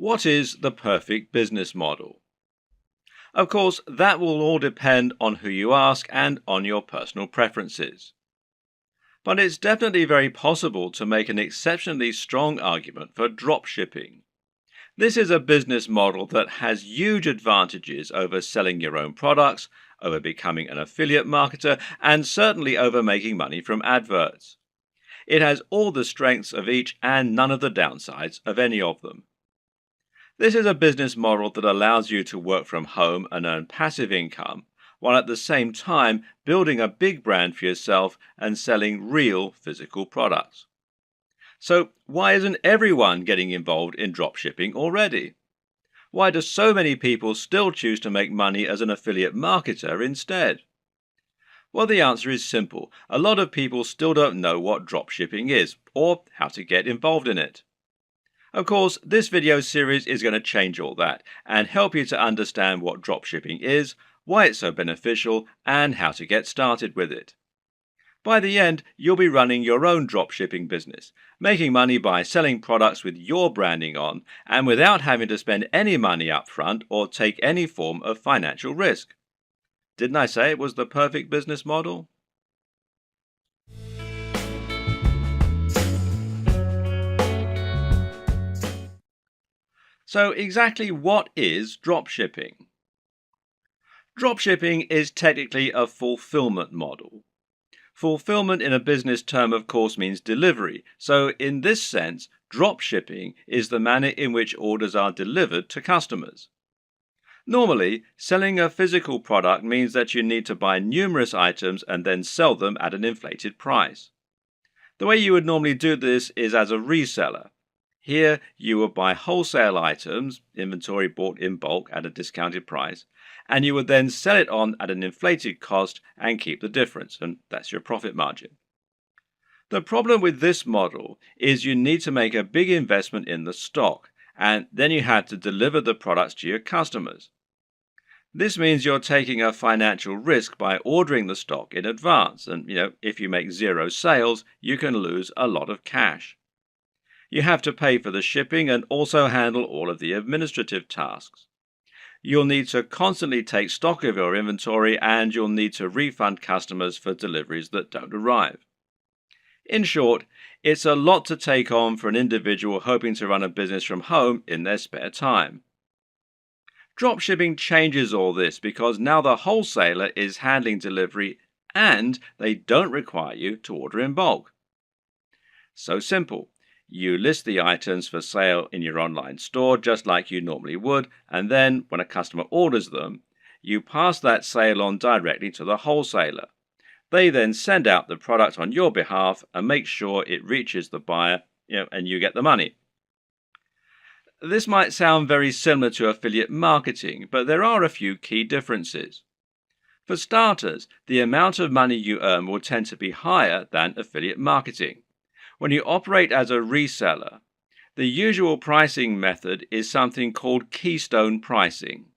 What is the perfect business model? Of course, that will all depend on who you ask and on your personal preferences. But it's definitely very possible to make an exceptionally strong argument for dropshipping. This is a business model that has huge advantages over selling your own products, over becoming an affiliate marketer, and certainly over making money from adverts. It has all the strengths of each and none of the downsides of any of them. This is a business model that allows you to work from home and earn passive income, while at the same time building a big brand for yourself and selling real physical products. So why isn't everyone getting involved in dropshipping already? Why do so many people still choose to make money as an affiliate marketer instead? Well, the answer is simple. A lot of people still don't know what dropshipping is or how to get involved in it. Of course, this video series is going to change all that and help you to understand what dropshipping is, why it's so beneficial, and how to get started with it. By the end, you'll be running your own dropshipping business, making money by selling products with your branding on and without having to spend any money up front or take any form of financial risk. Didn't I say it was the perfect business model? So exactly what is dropshipping? Dropshipping is technically a fulfillment model. Fulfillment in a business term, of course, means delivery. So in this sense, dropshipping is the manner in which orders are delivered to customers. Normally, selling a physical product means that you need to buy numerous items and then sell them at an inflated price. The way you would normally do this is as a reseller. Here, you would buy wholesale items, inventory bought in bulk at a discounted price, and you would then sell it on at an inflated cost and keep the difference, and that's your profit margin. The problem with this model is you need to make a big investment in the stock, and then you have to deliver the products to your customers. This means you're taking a financial risk by ordering the stock in advance, and if you make zero sales, you can lose a lot of cash. You have to pay for the shipping and also handle all of the administrative tasks. You'll need to constantly take stock of your inventory and you'll need to refund customers for deliveries that don't arrive. In short, it's a lot to take on for an individual hoping to run a business from home in their spare time. Dropshipping changes all this because now the wholesaler is handling delivery and they don't require you to order in bulk. So simple. You list the items for sale in your online store just like you normally would, and then when a customer orders them, you pass that sale on directly to the wholesaler. They then send out the product on your behalf and make sure it reaches the buyer, and you get the money. This might sound very similar to affiliate marketing, but there are a few key differences. For starters, the amount of money you earn will tend to be higher than affiliate marketing. When you operate as a reseller, the usual pricing method is something called keystone pricing.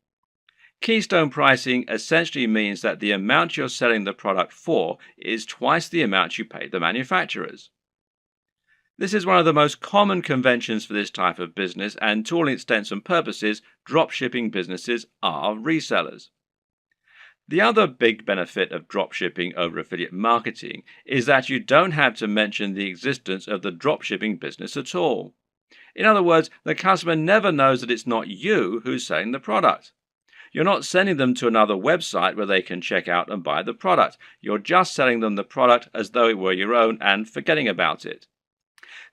Keystone pricing essentially means that the amount you're selling the product for is twice the amount you pay the manufacturers. This is one of the most common conventions for this type of business, and to all intents and purposes, dropshipping businesses are resellers. The other big benefit of dropshipping over affiliate marketing is that you don't have to mention the existence of the dropshipping business at all. In other words, the customer never knows that it's not you who's selling the product. You're not sending them to another website where they can check out and buy the product. You're just selling them the product as though it were your own and forgetting about it.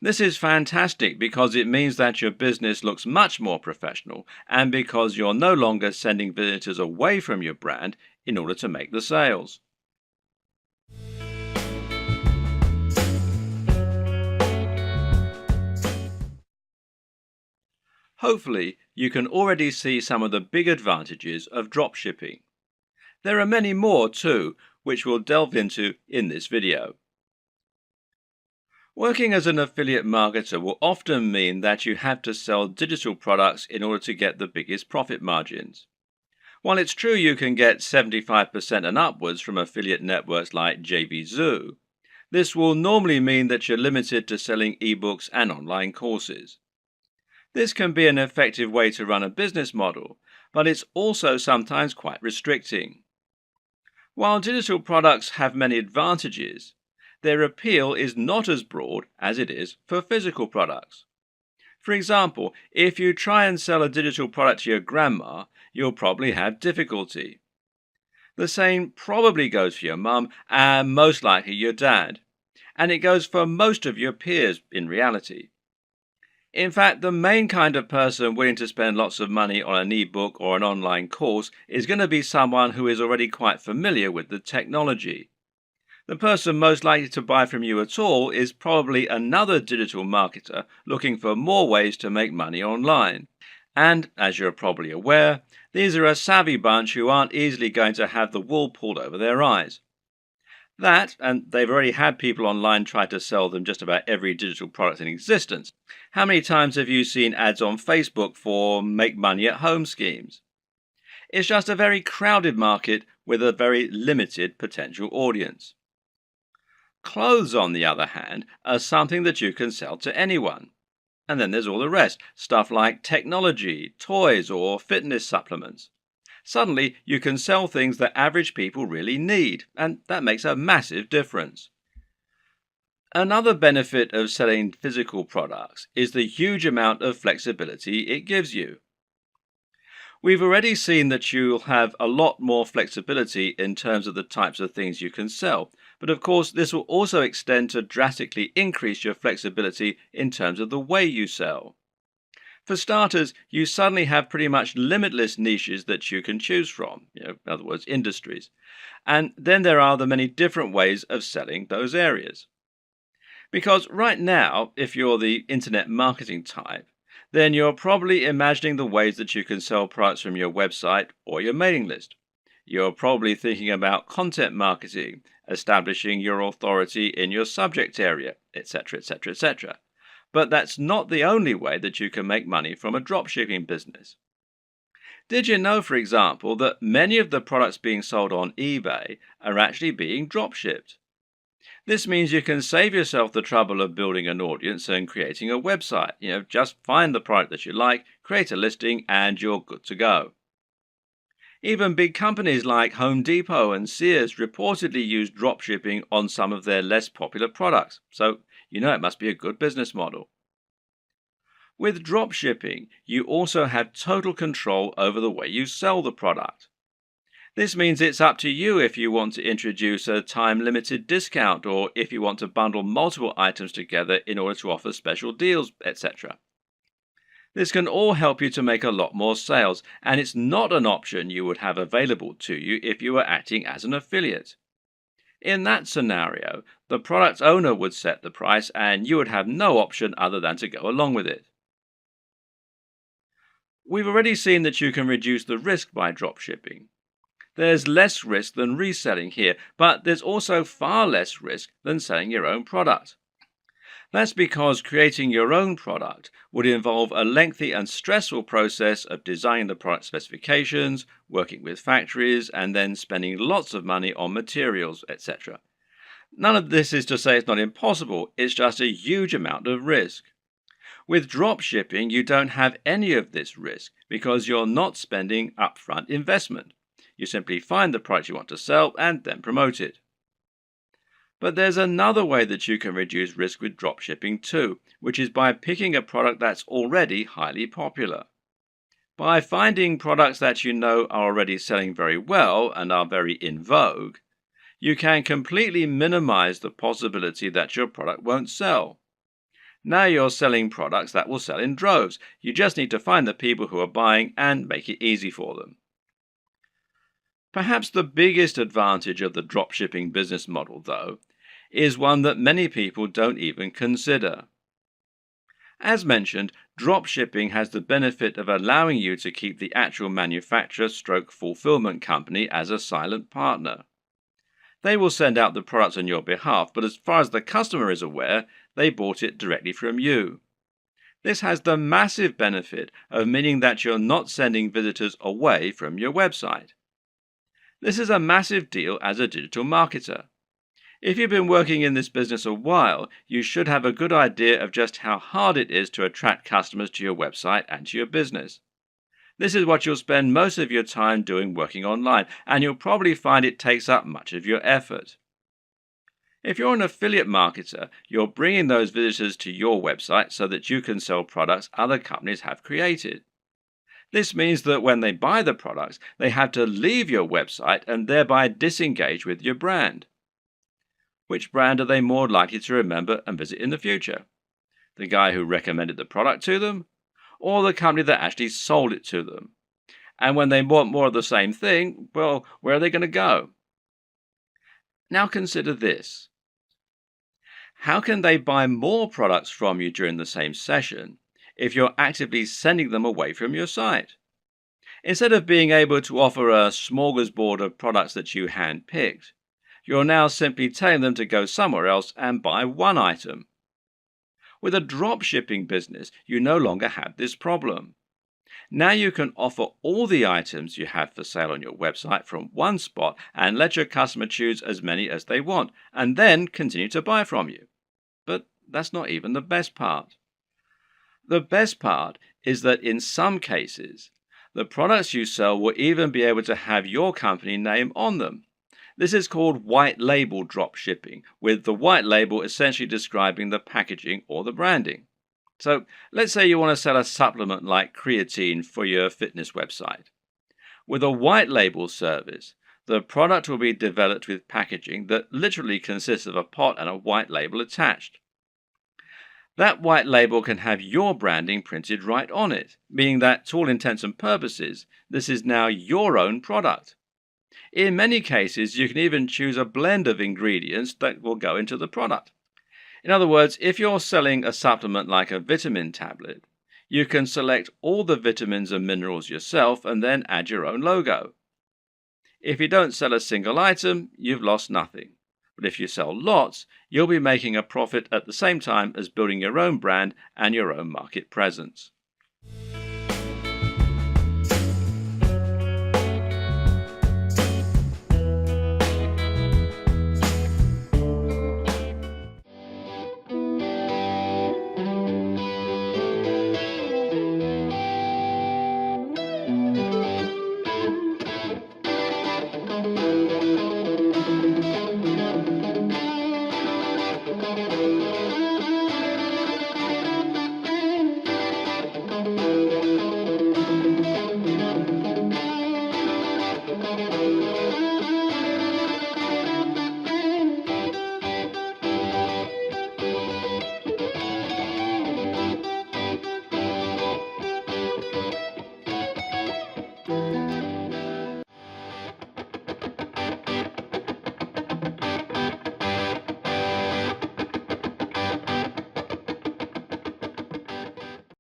This is fantastic because it means that your business looks much more professional and because you're no longer sending visitors away from your brand in order to make the sales. Hopefully, you can already see some of the big advantages of dropshipping. There are many more too, which we'll delve into in this video. Working as an affiliate marketer will often mean that you have to sell digital products in order to get the biggest profit margins. While it's true you can get 75% and upwards from affiliate networks like JVZoo, this will normally mean that you're limited to selling ebooks and online courses. This can be an effective way to run a business model, but it's also sometimes quite restricting. While digital products have many advantages, their appeal is not as broad as it is for physical products. For example, if you try and sell a digital product to your grandma, you'll probably have difficulty. The same probably goes for your mum and most likely your dad. And it goes for most of your peers in reality. In fact, the main kind of person willing to spend lots of money on an ebook or an online course is going to be someone who is already quite familiar with the technology. The person most likely to buy from you at all is probably another digital marketer looking for more ways to make money online. And, as you're probably aware, these are a savvy bunch who aren't easily going to have the wool pulled over their eyes. That, and they've already had people online try to sell them just about every digital product in existence. How many times have you seen ads on Facebook for make money at home schemes? It's just a very crowded market with a very limited potential audience. Clothes, on the other hand, are something that you can sell to anyone. And then there's all the rest, stuff like technology, toys, or fitness supplements. Suddenly, you can sell things that average people really need, and that makes a massive difference. Another benefit of selling physical products is the huge amount of flexibility it gives you. We've already seen that you'll have a lot more flexibility in terms of the types of things you can sell, but of course this will also extend to drastically increase your flexibility in terms of the way you sell. For starters, you suddenly have pretty much limitless niches that you can choose from, in other words, industries. And then there are the many different ways of selling those areas. Because right now, if you're the internet marketing type, then you're probably imagining the ways that you can sell products from your website or your mailing list. You're probably thinking about content marketing, establishing your authority in your subject area, etc., etc., etc. But that's not the only way that you can make money from a dropshipping business. Did you know, for example, that many of the products being sold on eBay are actually being dropshipped? This means you can save yourself the trouble of building an audience and creating a website. Just find the product that you like, create a listing, and you're good to go. Even big companies like Home Depot and Sears reportedly use dropshipping on some of their less popular products, so it must be a good business model. With dropshipping, you also have total control over the way you sell the product. This means it's up to you if you want to introduce a time-limited discount or if you want to bundle multiple items together in order to offer special deals, etc. This can all help you to make a lot more sales, and it's not an option you would have available to you if you were acting as an affiliate. In that scenario, the product owner would set the price and you would have no option other than to go along with it. We've already seen that you can reduce the risk by dropshipping. There's less risk than reselling here, but there's also far less risk than selling your own product. That's because creating your own product would involve a lengthy and stressful process of designing the product specifications, working with factories, and then spending lots of money on materials, etc. None of this is to say it's not impossible, it's just a huge amount of risk. With dropshipping, you don't have any of this risk because you're not spending upfront investment. You simply find the product you want to sell and then promote it. But there's another way that you can reduce risk with dropshipping too, which is by picking a product that's already highly popular. By finding products that you know are already selling very well and are very in vogue, you can completely minimize the possibility that your product won't sell. Now you're selling products that will sell in droves. You just need to find the people who are buying and make it easy for them. Perhaps the biggest advantage of the dropshipping business model, though, is one that many people don't even consider. As mentioned, dropshipping has the benefit of allowing you to keep the actual manufacturer/fulfillment company as a silent partner. They will send out the product on your behalf, but as far as the customer is aware, they bought it directly from you. This has the massive benefit of meaning that you're not sending visitors away from your website. This is a massive deal as a digital marketer. If you've been working in this business a while, you should have a good idea of just how hard it is to attract customers to your website and to your business. This is what you'll spend most of your time doing working online, and you'll probably find it takes up much of your effort. If you're an affiliate marketer, you're bringing those visitors to your website so that you can sell products other companies have created. This means that when they buy the products, they have to leave your website and thereby disengage with your brand. Which brand are they more likely to remember and visit in the future? The guy who recommended the product to them, or the company that actually sold it to them? And when they want more of the same thing, well, where are they going to go? Now consider this. How can they buy more products from you during the same session if you're actively sending them away from your site? Instead of being able to offer a smorgasbord of products that you hand-picked, you're now simply telling them to go somewhere else and buy one item. With a dropshipping business, you no longer have this problem. Now you can offer all the items you have for sale on your website from one spot and let your customer choose as many as they want, and then continue to buy from you. But that's not even the best part. The best part is that in some cases, the products you sell will even be able to have your company name on them. This is called white label dropshipping, with the white label essentially describing the packaging or the branding. So let's say you want to sell a supplement like creatine for your fitness website. With a white label service, the product will be developed with packaging that literally consists of a pot and a white label attached. That white label can have your branding printed right on it, meaning that to all intents and purposes, this is now your own product. In many cases, you can even choose a blend of ingredients that will go into the product. In other words, if you're selling a supplement like a vitamin tablet, you can select all the vitamins and minerals yourself and then add your own logo. If you don't sell a single item, you've lost nothing. But if you sell lots, you'll be making a profit at the same time as building your own brand and your own market presence.